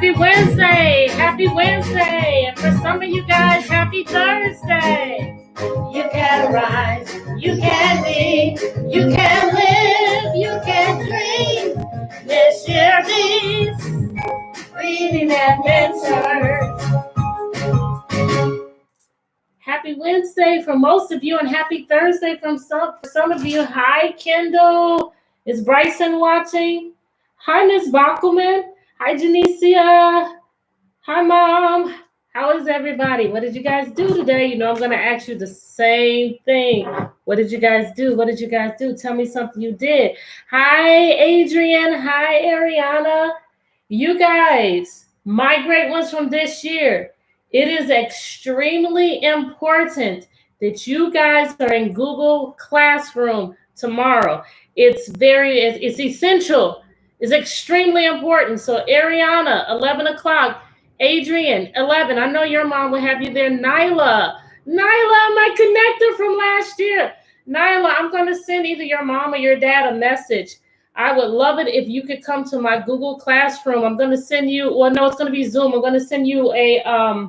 Happy Wednesday! Happy Wednesday! And for some of you guys, happy Thursday! You can rise, you can be, you can live, you can dream. Miss Yearby's Reading Adventures. Happy Wednesday for most of you, and happy Thursday for some of you. Hi, Kendall. Is Bryson watching? Hi, Miss Bockelman. Hi, Janicia. Hi, Mom. How is everybody? What did you guys do today? You know, I'm going to ask you the same thing. What did you guys do? What did you guys do? Tell me something you did. Hi, Adrian. Hi, Ariana. You guys, my great ones from this year. It is extremely important that you guys are in Google Classroom tomorrow. It's essential. It's extremely important. So Ariana, 11 o'clock. Adrian, 11. I know your mom will have you there. Nyla, my connector from last year. Nyla, I'm going to send either your mom or your dad a message. I would love it if you could come to my Google Classroom. I'm going to send you, well, no, it's going to be Zoom. I'm going to send you a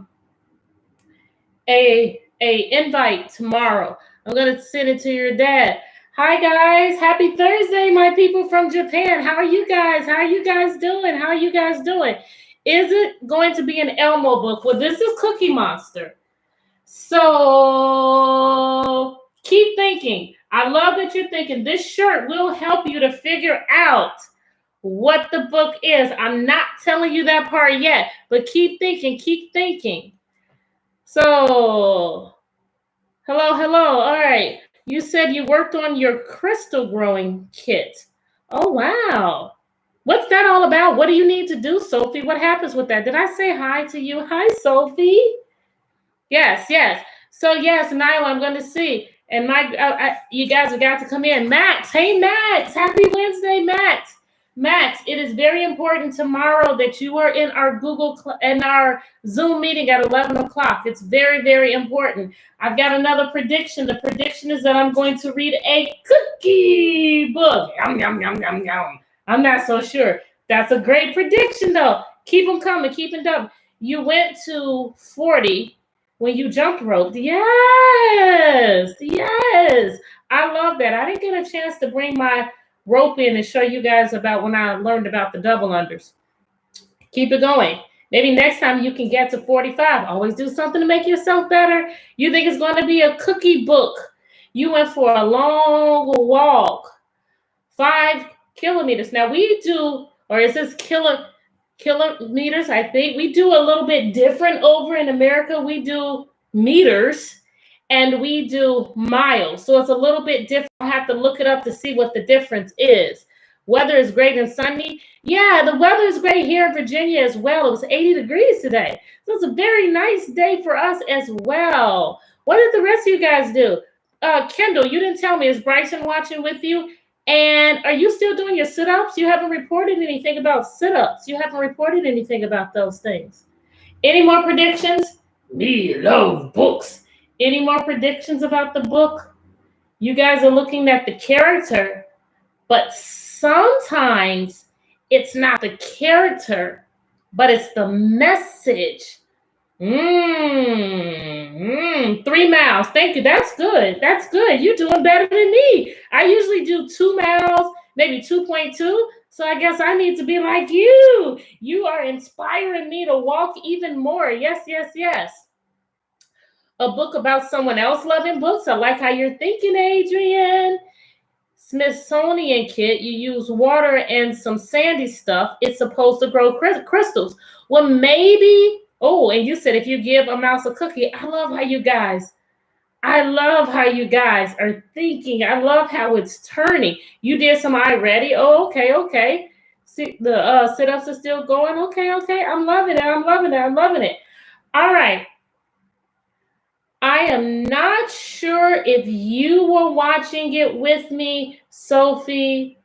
invite tomorrow. I'm going to send it to your dad. Hi, guys. Happy Thursday, my people from Japan. How are you guys? How are you guys doing? How are you guys doing? Is it going to be an Elmo book? Well, this is Cookie Monster. So keep thinking. I love that you're thinking. This shirt will help you to figure out what the book is. I'm not telling you that part yet, but keep thinking, keep thinking. So, hello. All right. You said you worked on your crystal growing kit. Oh, wow. What's that all about? What do you need to do, Sophie? What happens with that? Did I say hi to you? Hi, Sophie. Yes. So, yes, Nyla, I'm going to see. And you guys have got to come in. Max. Hey, Max. Happy Wednesday, Max. Max, it is very important tomorrow that you are in our our Zoom meeting at 11 o'clock. It's very, very important. I've got another prediction. The prediction is that I'm going to read a cookie book. Yum, yum, yum, yum, yum. I'm not so sure. That's a great prediction, though. Keep them coming. Keep them coming. You went to 40 when you jump roped. Yes. I love that. I didn't get a chance to bring my rope in and show you guys about when I learned about the double unders. Keep it going. Maybe next time you can get to 45. Always do something to make yourself better. You think it's going to be a cookie book. You went for a long walk. 5 kilometers. Now we do, or is this kilometers? I think we do a little bit different over in America. We do meters and we do miles. So it's a little bit different. I'll have to look it up to see what the difference is. Weather is great and sunny. Yeah, the weather is great here in Virginia as well. It was 80 degrees today. So it's a very nice day for us as well. What did the rest of you guys do? Kendall, you didn't tell me. Is Bryson watching with you? And are you still doing your sit-ups? You haven't reported anything about sit-ups. You haven't reported anything about those things. Any more predictions? Me love books. Any more predictions about the book? You guys are looking at the character, but sometimes it's not the character, but it's the message. 3 miles. Thank you. That's good. You're doing better than me. I usually do 2 miles, maybe 2.2. So I guess I need to be like you. You are inspiring me to walk even more. Yes. A book about someone else loving books. I like how you're thinking, Adrian. Smithsonian kit. You use water and some sandy stuff. It's supposed to grow crystals. Well, maybe. Oh, and you said if you give a mouse a cookie. I love how you guys I love how you guys are thinking. I love how it's turning. You did some I ready. Oh, okay, okay. See, the sit-ups are still going. Okay, okay. I'm loving it. I'm loving it. I'm loving it. All right. I am not sure if you were watching it with me, Sophie,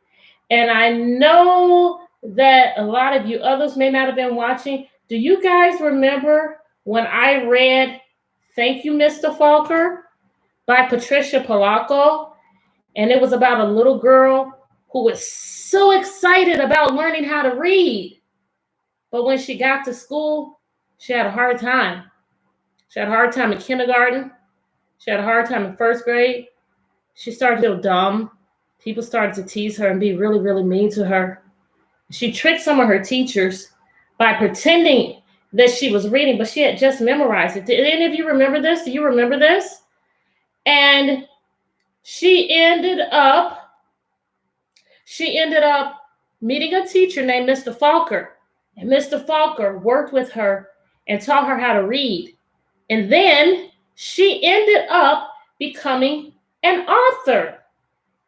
and I know that a lot of you others may not have been watching. Do you guys remember when I read Thank You, Mr. Falker by Patricia Polacco? And it was about a little girl who was so excited about learning how to read. But when she got to school, she had a hard time. She had a hard time in kindergarten. She had a hard time in first grade. She started to feel dumb. People started to tease her and be really, really mean to her. She tricked some of her teachers by pretending that she was reading, but she had just memorized it. Did any of you remember this? Do you remember this? And she ended up meeting a teacher named Mr. Falker. And Mr. Falker worked with her and taught her how to read. And then she ended up becoming an author.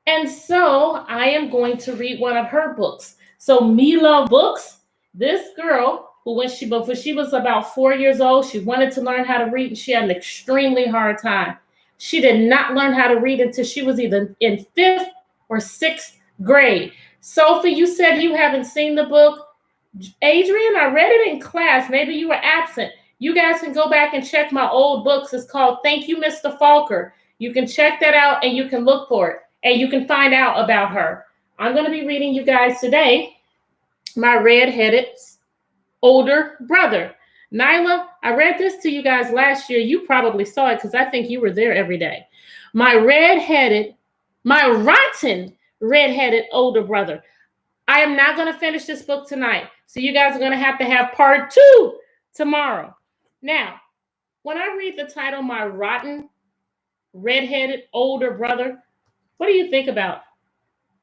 And so I am going to read one of her books. So Me Love Books, this girl who before she was about 4 years old, she wanted to learn how to read and she had an extremely hard time. She did not learn how to read until she was either in 5th or 6th grade. Sophie, you said you haven't seen the book. Adrian, I read it in class. Maybe you were absent. You guys can go back and check my old books. It's called Thank You, Mr. Falker. You can check that out and you can look for it and you can find out about her. I'm going to be reading you guys today my redheaded older brother. Nyla, I read this to you guys last year. You probably saw it because I think you were there every day. My rotten redheaded older brother. I am not going to finish this book tonight. So you guys are going to have part 2 tomorrow. Now, when I read the title, My Rotten Redheaded Older Brother, what do you think about?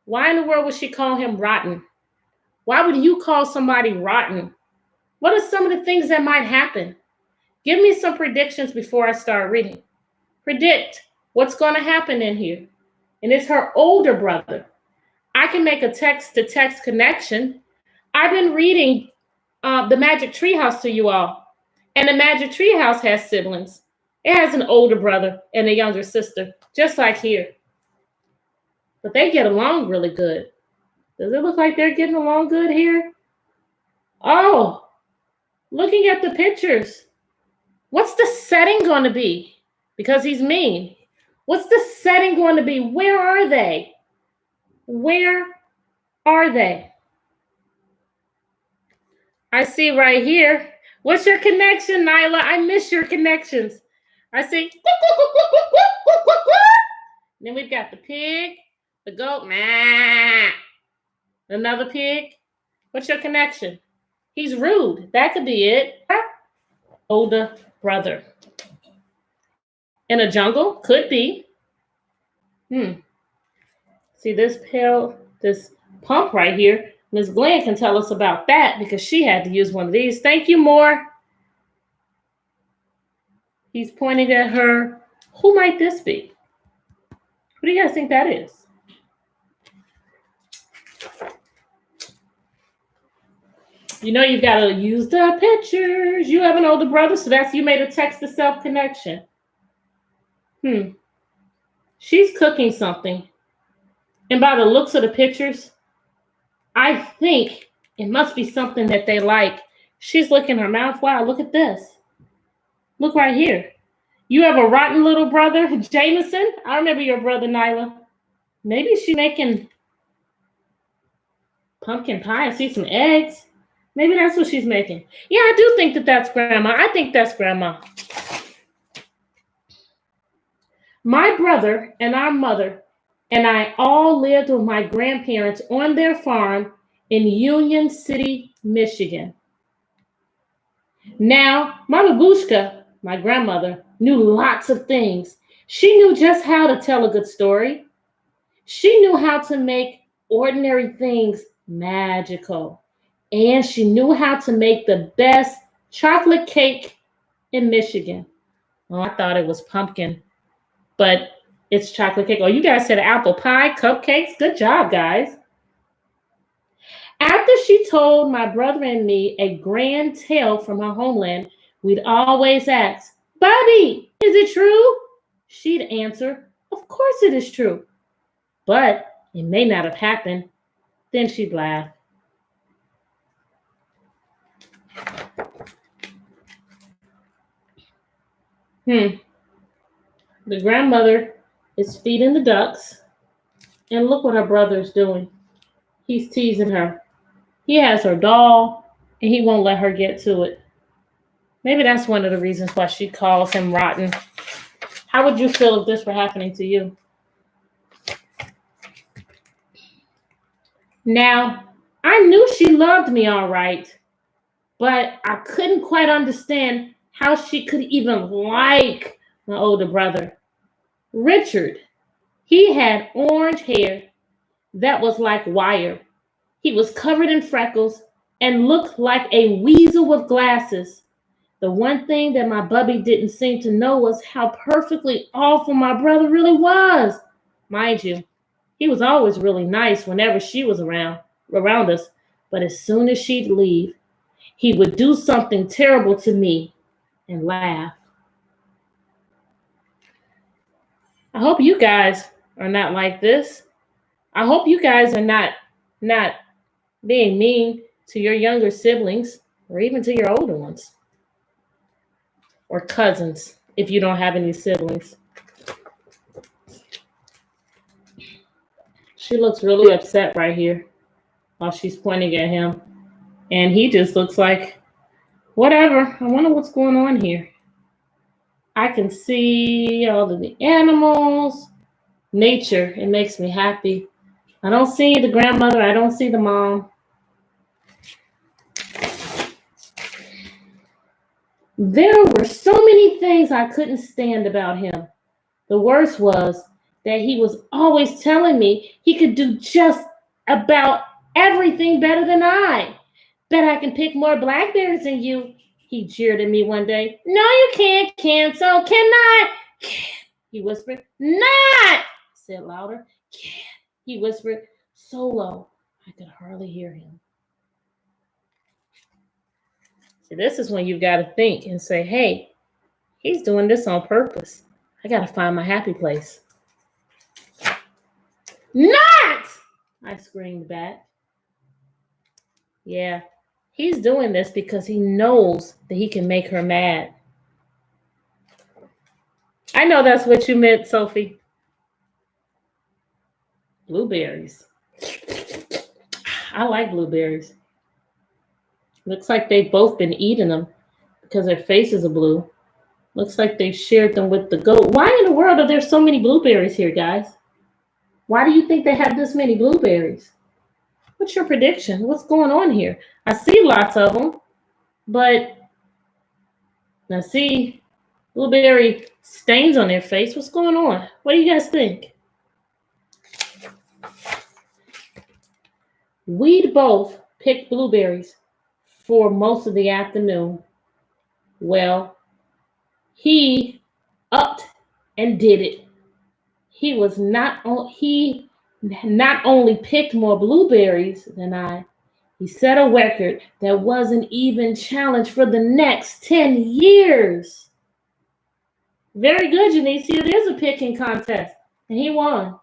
Why in the world would she call him rotten? Why would you call somebody rotten? What are some of the things that might happen? Give me some predictions before I start reading. Predict what's going to happen in here. And it's her older brother. I can make a text-to-text connection. I've been reading The Magic Treehouse to you all. And The Magic Treehouse has siblings. It has an older brother and a younger sister, just like here. But they get along really good. Does it look like they're getting along good here? Oh, looking at the pictures. What's the setting going to be? Because he's mean. What's the setting going to be? Where are they? Where are they? I see right here. What's your connection, Nyla? I miss your connections. I see. Then we've got the pig, the goat, another pig. What's your connection? He's rude. That could be it. Older brother. In a jungle? Could be. See this pump right here. Ms. Glenn can tell us about that because she had to use one of these. Thank you, Moore. He's pointing at her. Who might this be? Who do you guys think that is? You know you've got to use the pictures. You have an older brother, so that's you made a text-to-self connection. She's cooking something. And by the looks of the pictures, I think it must be something that they like. She's licking her mouth. Wow, look at this. Look right here. You have a rotten little brother, Jameson. I remember your brother, Nyla. Maybe she's making pumpkin pie. I see some eggs. Maybe that's what she's making. Yeah, I do think that that's Grandma. I think that's Grandma. My brother and our mother and I all lived with my grandparents on their farm in Union City, Michigan. Now, my babushka, my grandmother, knew lots of things. She knew just how to tell a good story. She knew how to make ordinary things magical. And she knew how to make the best chocolate cake in Michigan. Oh, I thought it was pumpkin. but it's chocolate cake. Oh, you guys said apple pie, cupcakes. Good job, guys. After she told my brother and me a grand tale from her homeland, we'd always ask, Bobby, is it true? She'd answer, of course it is true, but it may not have happened. Then she'd laugh. The grandmother is feeding the ducks, and look what her brother is doing. He's teasing her. He has her doll, and he won't let her get to it. Maybe that's one of the reasons why she calls him rotten. How would you feel if this were happening to you? Now, I knew she loved me all right, but I couldn't quite understand how she could even like my older brother. Richard, he had orange hair that was like wire. He was covered in freckles and looked like a weasel with glasses. The one thing that my bubby didn't seem to know was how perfectly awful my brother really was. Mind you, he was always really nice whenever she was around us, but as soon as she'd leave, he would do something terrible to me and laugh. I hope you guys are not like this. I hope you guys are not being mean to your younger siblings or even to your older ones or cousins if you don't have any siblings. She looks really upset right here while she's pointing at him. And he just looks like, whatever. I wonder what's going on here. I can see all of the animals, nature. It makes me happy. I don't see the grandmother. I don't see the mom. There were so many things I couldn't stand about him. The worst was that he was always telling me he could do just about everything better than I. Bet I can pick more blackberries than you. He jeered at me one day. No, you can't, so cannot. Can't, he whispered. Not, I said louder. Can't, he whispered so low I could hardly hear him. See, this is when you've got to think and say, hey, he's doing this on purpose. I got to find my happy place. Not! I screamed back. Yeah, he's doing this because he knows that he can make her mad. I know that's what you meant, Sophie. Blueberries. I like blueberries. Looks like they've both been eating them because their faces are blue. Looks like they shared them with the goat. Why in the world are there so many blueberries here, guys? Why do you think they have this many blueberries? What's your prediction? What's going on here? I see lots of them, but I see blueberry stains on their face. What's going on? What do you guys think? We'd both picked blueberries for most of the afternoon. Well, he upped and did it. He not only picked more blueberries than I, he set a record that wasn't even challenged for the next 10 years. Very good, Janice. It is a picking contest, and he won.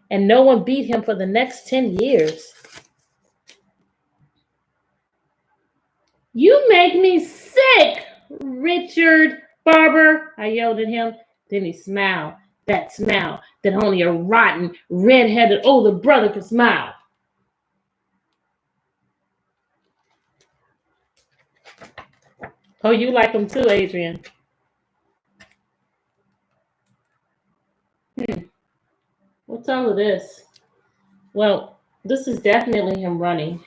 And no one beat him for the next 10 years. You make me sick, Richard Barber, I yelled at him. Then he smiled. That smile that only a rotten, red-headed older brother could smile. Oh, you like them too, Adrian. What's all of this? Well, this is definitely him running.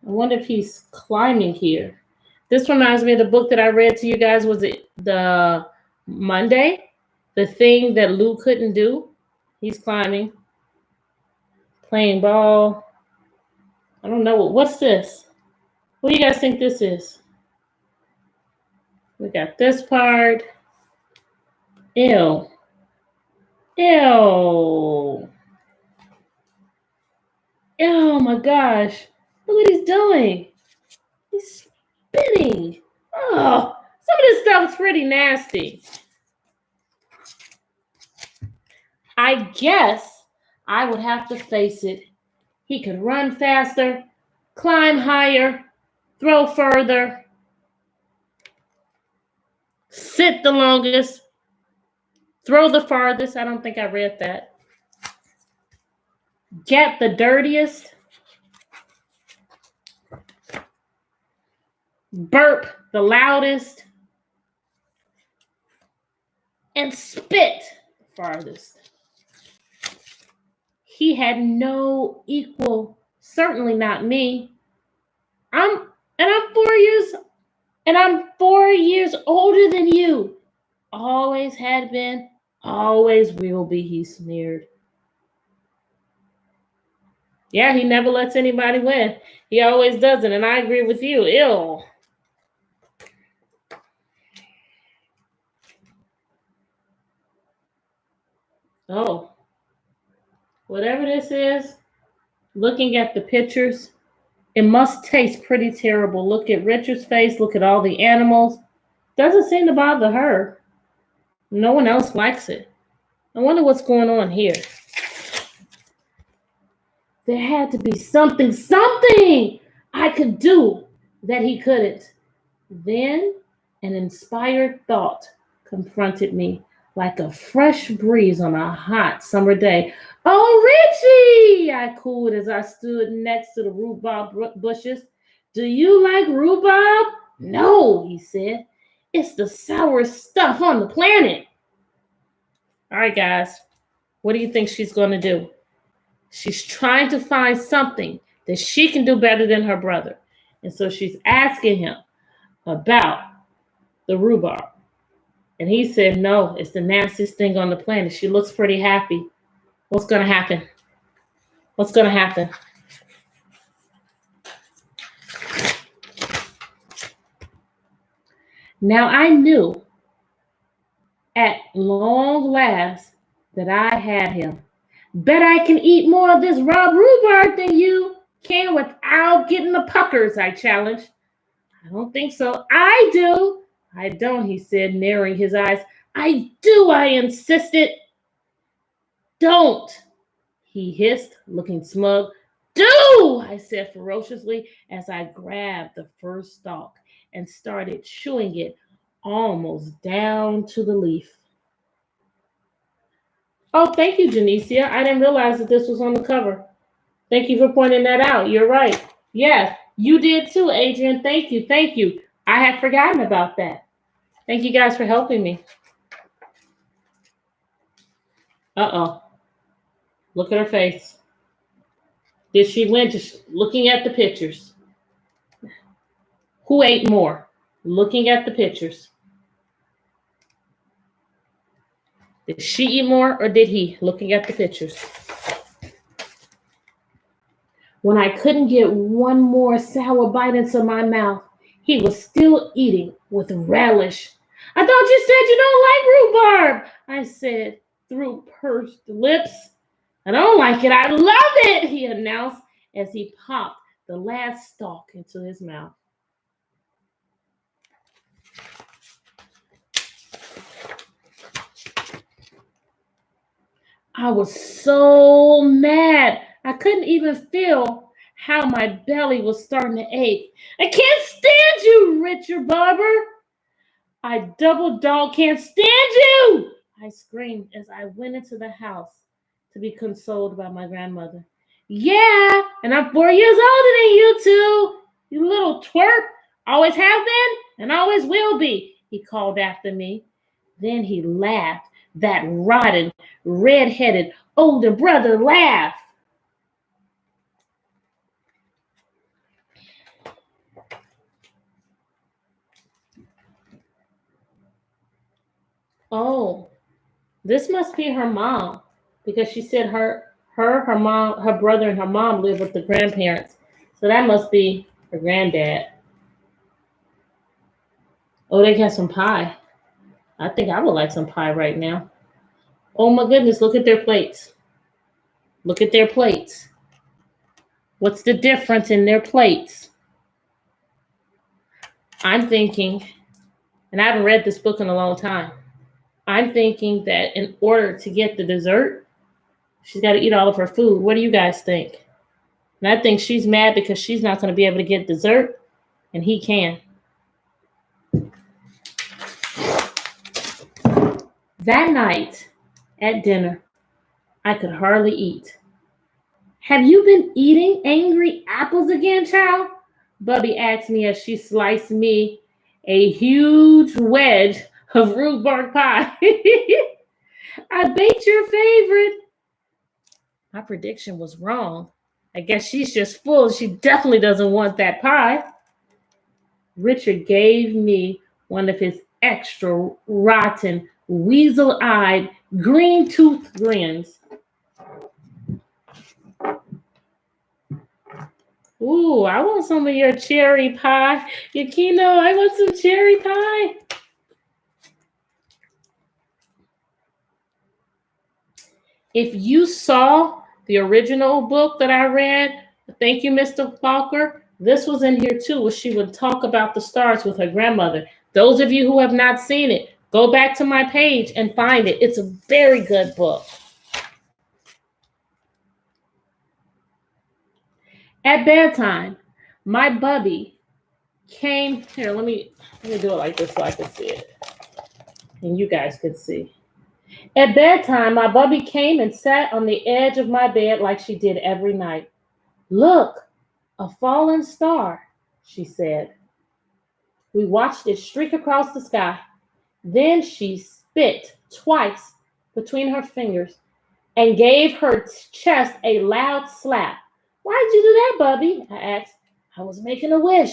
I wonder if he's climbing here. This reminds me of the book that I read to you guys. Was it the Monday? The thing that Lou couldn't do? He's climbing. Playing ball. I don't know. What's this? What do you guys think this is? We got this part. Ew. Ew. Oh my gosh. Look what he's doing. He's spitting. Oh, some of this stuff is pretty nasty. I guess I would have to face it. He could run faster, climb higher, throw further, sit the longest, throw the farthest. I don't think I read that. Get the dirtiest, burp the loudest, and spit the farthest. He had no equal, certainly not me. I'm 4 years older than you. Always had been, always will be, he sneered. Yeah, he never lets anybody win. He always doesn't, and I agree with you. Ew. Oh, whatever this is, looking at the pictures, it must taste pretty terrible. Look at Richard's face. Look at all the animals. Doesn't seem to bother her. No one else likes it. I wonder what's going on here. There had to be something I could do that he couldn't. Then an inspired thought confronted me like a fresh breeze on a hot summer day. Oh, Richie, I cooed as I stood next to the rhubarb bushes. Do you like rhubarb? No, he said. It's the sourest stuff on the planet. All right, guys, what do you think she's going to do? She's trying to find something that she can do better than her brother. And so she's asking him about the rhubarb. And he said, no, it's the nastiest thing on the planet. She looks pretty happy. What's going to happen? What's going to happen? Now I knew at long last that I had him. Bet I can eat more of this raw rhubarb than you can without getting the puckers, I challenged. I don't think so. I do. I don't, he said, narrowing his eyes. I do, I insisted. Don't, he hissed, looking smug. Do, I said ferociously as I grabbed the first stalk and started chewing it almost down to the leaf. Oh, thank you, Janicia. I didn't realize that this was on the cover. Thank you for pointing that out. You're right. Yes, you did too, Adrian. Thank you. Thank you. I had forgotten about that. Thank you guys for helping me. Uh-oh. Look at her face. Did she win? Just looking at the pictures. Who ate more? Looking at the pictures. Did she eat more or did he? Looking at the pictures. When I couldn't get one more sour bite into my mouth, he was still eating with relish. I thought you said you don't like rhubarb, I said through pursed lips. I don't like it. I love it, he announced as he popped the last stalk into his mouth. I was so mad. I couldn't even feel how my belly was starting to ache. I can't stand you, Richard Barber. I double dog can't stand you, I screamed as I went into the house to be consoled by my grandmother. Yeah, and I'm 4 years older than you two, you little twerp. Always have been and always will be, he called after me. Then he laughed, that rotten, red-headed older brother laugh. Oh, this must be her mom, because she said her mom, her brother, and her mom live with the grandparents. So that must be her granddad. Oh, they got some pie. I think I would like some pie right now. Oh my goodness, look at their plates. Look at their plates. What's the difference in their plates? I'm thinking, and I haven't read this book in a long time, I'm thinking that in order to get the dessert, she's got to eat all of her food. What do you guys think? And I think she's mad because she's not going to be able to get dessert, and he can. That night at dinner, I could hardly eat. Have you been eating angry apples again, child? Bubby asked me as she sliced me a huge wedge of rhubarb pie. I baked your favorite. My prediction was wrong. I guess she's just full. She definitely doesn't want that pie. Richard gave me one of his extra rotten, weasel-eyed, green-toothed grins. Ooh, I want some of your cherry pie. Yukino, I want some cherry pie. If you saw the original book that I read, thank you, Mr. Falker, this was in here too, where she would talk about the stars with her grandmother. Those of you who have not seen it, go back to my page and find it. It's a very good book. At bedtime, my bubby came here. Let me do it like this so I can see it, and you guys could see. At bedtime, my bubby came and sat on the edge of my bed like she did every night. Look, a fallen star, she said. We watched it streak across the sky. Then she spit twice between her fingers and gave her chest a loud slap. Why'd you do that, Bubby? I asked. I was making a wish.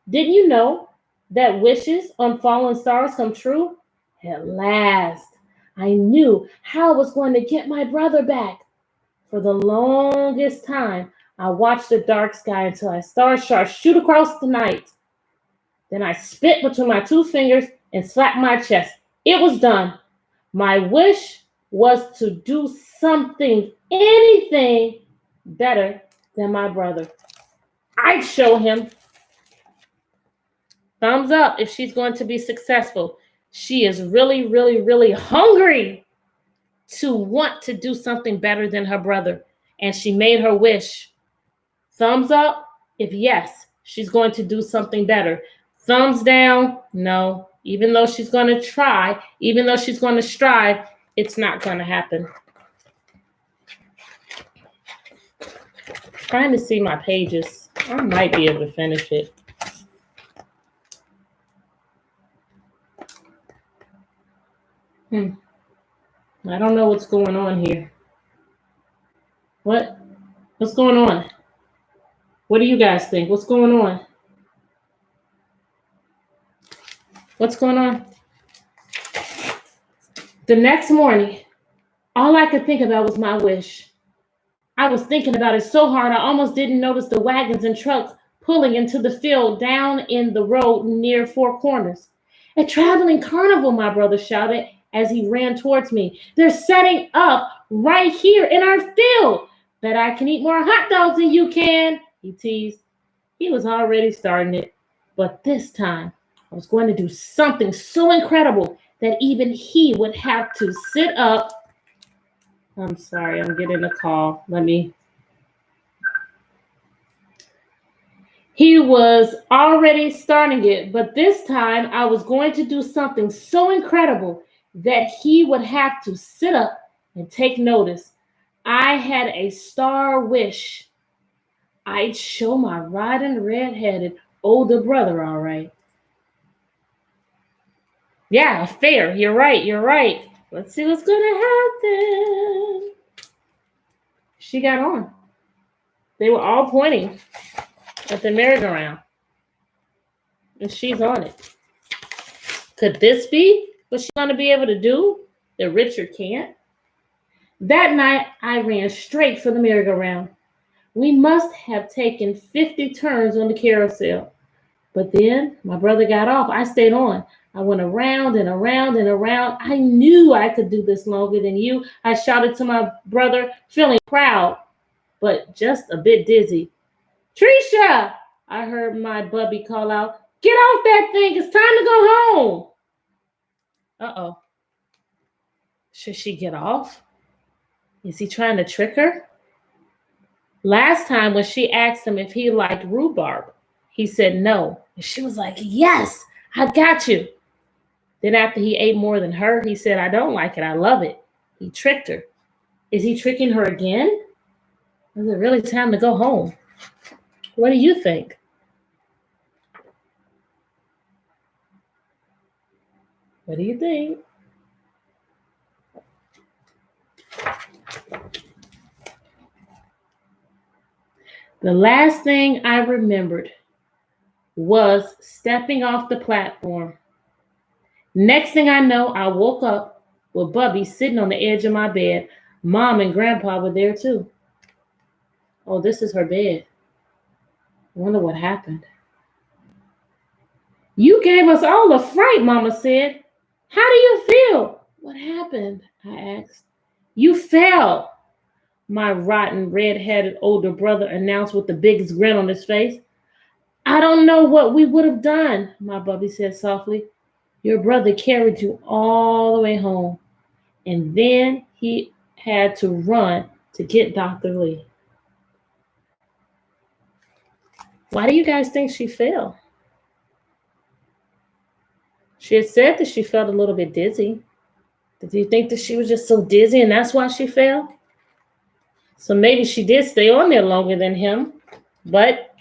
Didn't you know that wishes on fallen stars come true? At last, I knew how I was going to get my brother back. For the longest time, I watched the dark sky until I saw a star shoot across the night. Then I spit between my two fingers and slapped my chest. It was done. My wish was to do something, anything better than my brother. I'd show him. Thumbs up if she's going to be successful. She is really, really, really hungry to want to do something better than her brother. And she made her wish. Thumbs up if yes, she's going to do something better. Thumbs down, no. Even though she's going to try, even though she's going to strive, it's not going to happen. Trying to see my pages. I might be able to finish it. I don't know what's going on here. What's going on? What do you guys think? What's going on? What's going on? The next morning, all I could think about was my wish. I was thinking about it so hard, I almost didn't notice the wagons and trucks pulling into the field down in the road near Four Corners. A traveling carnival, my brother shouted as he ran towards me. They're setting up right here in our field. Bet I can eat more hot dogs than you can, he teased. He was already starting it, but this time I was going to do something so incredible that even he would have to sit up. I'm sorry, I'm getting a call. He was already starting it, but this time I was going to do something so incredible that he would have to sit up and take notice. I had a star wish. I'd show my riding redheaded older brother, all right. Yeah, fair. You're right. Let's see what's going to happen. She got on. They were all pointing at the merry-go-round. And she's on it. Could this be what she's going to be able to do that Richard can't? That night, I ran straight for the merry-go-round. We must have taken 50 turns on the carousel. But then my brother got off. I stayed on. I went around and around and around. I knew I could do this longer than you. I shouted to my brother, feeling proud, but just a bit dizzy. Tricia! I heard my bubby call out, get off that thing. It's time to go home. Uh-oh. Should she get off? Is he trying to trick her? Last time when she asked him if he liked rhubarb, he said no. And she was like, yes, I got you. Then after he ate more than her, he said, I don't like it. I love it. He tricked her. Is he tricking her again? Is it really time to go home? What do you think? What do you think? The last thing I remembered was stepping off the platform. Next thing I know, I woke up with Bubby sitting on the edge of my bed. Mom and Grandpa were there too. Oh, this is her bed. I wonder what happened. You gave us all a fright, Mama said. How do you feel? What happened? I asked. You fell, my rotten, red-headed older brother announced with the biggest grin on his face. I don't know what we would have done, my Bubby said softly. Your brother carried you all the way home, and then he had to run to get Dr. Lee. Why do you guys think she fell? She had said that she felt a little bit dizzy. Do you think that she was just so dizzy and that's why she fell? So maybe she did stay on there longer than him, but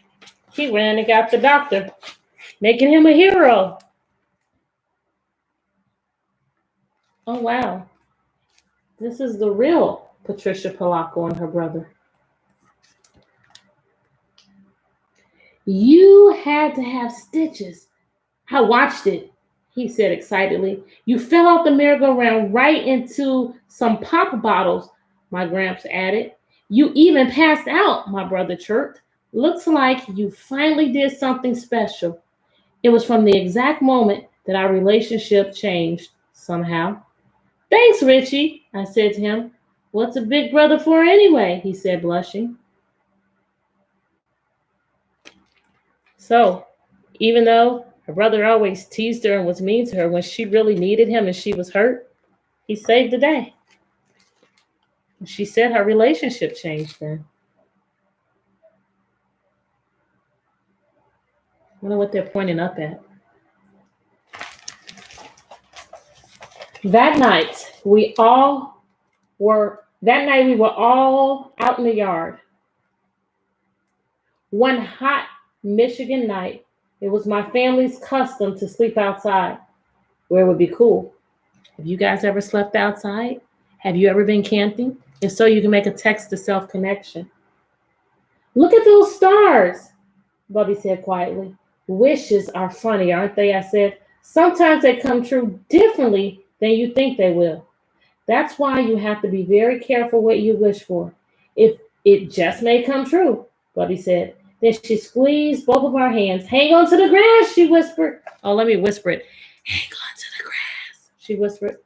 he ran and got the doctor, making him a hero. Oh, wow. This is the real Patricia Polacco and her brother. You had to have stitches. I watched it, he said excitedly. You fell off the merry-go-round right into some pop bottles, my Gramps added. You even passed out, my brother chirped. Looks like you finally did something special. It was from the exact moment that our relationship changed somehow. Thanks, Richie, I said to him. What's a big brother for anyway? He said, blushing. So, even though her brother always teased her and was mean to her when she really needed him and she was hurt, he saved the day. She said her relationship changed then. I wonder what they're pointing up at. That night we were all out in the yard. One hot Michigan night, it was my family's custom to sleep outside where it would be cool. Have you guys ever slept outside? Have you ever been camping? If so, you can make a text-to-self connection. Look at those stars, Bubby said quietly. Wishes are funny, aren't they? I said. Sometimes they come true differently than you think they will. That's why you have to be very careful what you wish for. If it just may come true, Bubby said. Then she squeezed both of our hands. Hang on to the grass, she whispered. Oh, let me whisper it. Hang on to the grass, she whispered.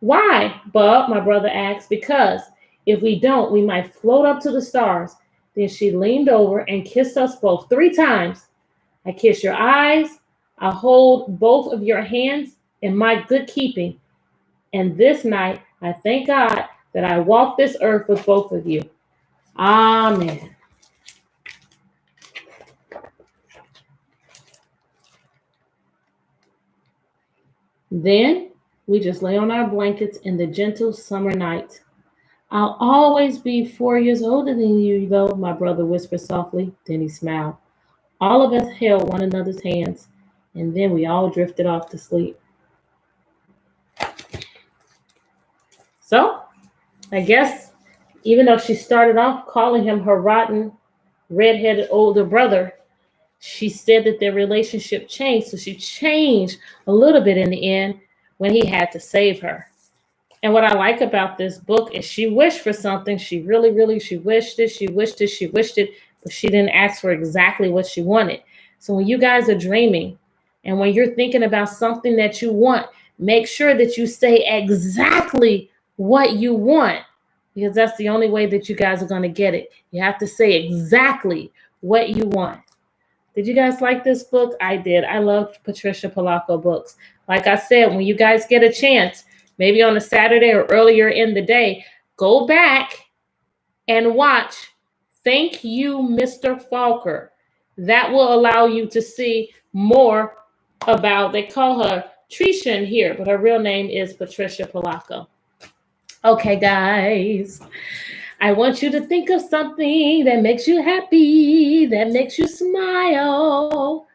Why, Bub? My brother asked. Because if we don't, we might float up to the stars. Then she leaned over and kissed us both 3 times. I kiss your eyes. I hold both of your hands in my good keeping. And this night, I thank God that I walked this earth with both of you. Amen. Then we just lay on our blankets in the gentle summer night. I'll always be 4 years older than you, though, my brother whispered softly. Then he smiled. All of us held one another's hands, and then we all drifted off to sleep. So, I guess, even though she started off calling him her rotten, red-headed older brother, she said that their relationship changed, so she changed a little bit in the end when he had to save her. And what I like about this book is she wished for something. She really, she wished it, but she didn't ask for exactly what she wanted. So when you guys are dreaming, And when you're thinking about something that you want, make sure that you say exactly what you want, because that's the only way that you guys are going to get it. You have to say exactly what you want. Did you guys like this book? I did. I love Patricia Polacco books. Like I said, when you guys get a chance, maybe on a Saturday or earlier in the day, go back and watch Thank You, Mr. Falker. That will allow you to see more about, they call her Tricia in here, but her real name is Patricia Polacco. Okay, guys. I want you to think of something that makes you happy, that makes you smile.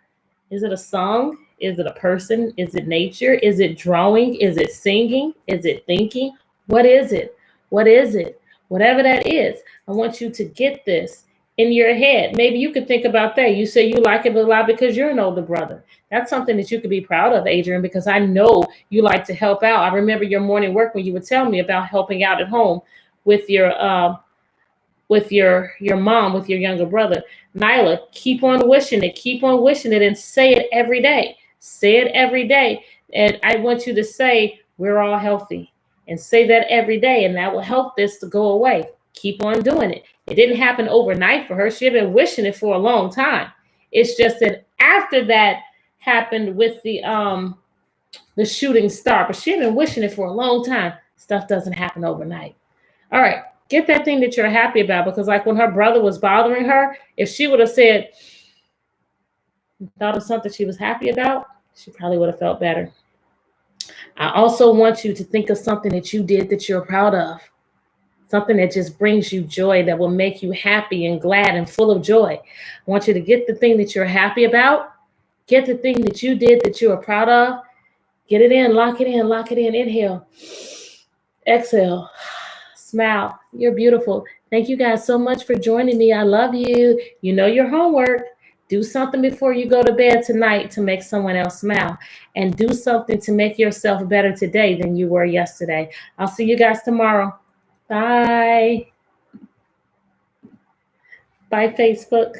Is it a song? Is it a person? Is it nature? Is it drawing? Is it singing? Is it thinking? What is it? What is it? Whatever that is, I want you to get this in your head. Maybe you could think about that. You say you like it a lot because you're an older brother. That's something that you could be proud of, Adrian, because I know you like to help out. I remember your morning work when you would tell me about helping out at home with your mom, with your younger brother. Nyla, keep on wishing it, and say it every day. Say it every day. And I want you to say, we're all healthy. And say that every day, and that will help this to go away. Keep on doing it. It didn't happen overnight for her. She had been wishing it for a long time. It's just that after that happened with the shooting star, but she had been wishing it for a long time. Stuff doesn't happen overnight. All right. Get that thing that you're happy about, because like when her brother was bothering her, if she would have said, thought of something she was happy about, she probably would have felt better. I also want you to think of something that you did that you're proud of. Something that just brings you joy, that will make you happy and glad and full of joy. I want you to get the thing that you're happy about. Get the thing that you did that you are proud of. Get it in, lock it in, lock it in. Inhale, exhale. Smile. You're beautiful. Thank you guys so much for joining me. I love you. You know your homework. Do something before you go to bed tonight to make someone else smile. And do something to make yourself better today than you were yesterday. I'll see you guys tomorrow. Bye. Bye, Facebook.